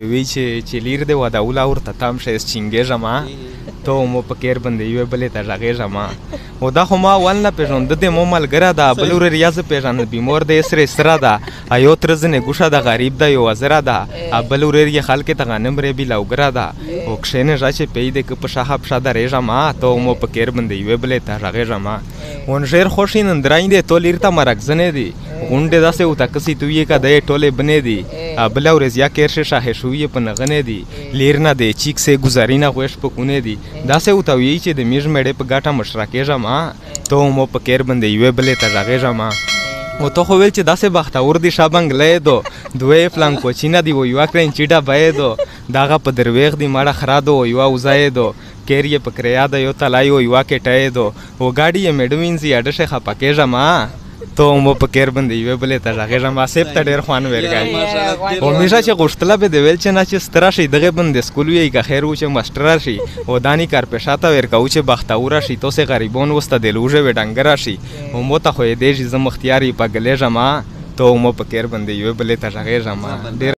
وی چې لیر دی وداوله ورته تم شه چینګېږم ته مو په کیر باندې یوې بلې ته غږېږم او دا خو ما اول نه پېژنده دی مو ملګره ده بل ورور یې زه پېژنم بیمور دی سرې سره ده یو تره ځینې ګوشه ده غریب ده یو وزره ده بل ورور یې خلکې ته غنم ریبي لوګره ده او کښېنېږه چې پی دی که په شاخه پښه درېږم ته مو په کیر باندې یوې بلې ته غږېږم اون ژېر خوشي نندرای دی تو لیر ته مرکزنې دي غونډې داسې ورته کسي تو یې که دی ټولې بنې دي بله ورځ یا کیر شه شاهې شویې په نغنې دي لیر نه دی چیک سې ګزارینه غوښ په کونې دي داسې ورته وایي چې د میژ مېړې په ګټه مشرکېږم ته مو په کیر باندې یوې بلې ته غږېږم او تو خو ویل چې داسې بختور دي شا بنګلی دو دوی فلانکوچینه دي و یوه کرنچیډه بی دو دغه په درویغ دي مړه خره دو و یوه وزه دو کیر یې په کریا ده یو تلای و یوه کټی دو و ګاډي یې مېډه وینځي اډشه خفه کېږم تو مو په کیر باندې یوې بلې ته غږېږم صاحب ته ډېر خوند ورکوي همیشه چې غوښتله به دې ویل چې نه چې ستره شي دغې باندې سکول وی که خیر و چې مسټره شي او دانې کارپېښه ته ورکوو چې بختوره شي تو سې غریبون اوس ته دلوژې وې ډنګره شي او مو ته خو یې دی چې زه مختیار یې په ګلېږم تو مو په کیر باندې یوې بلې ته غږېږم ډېر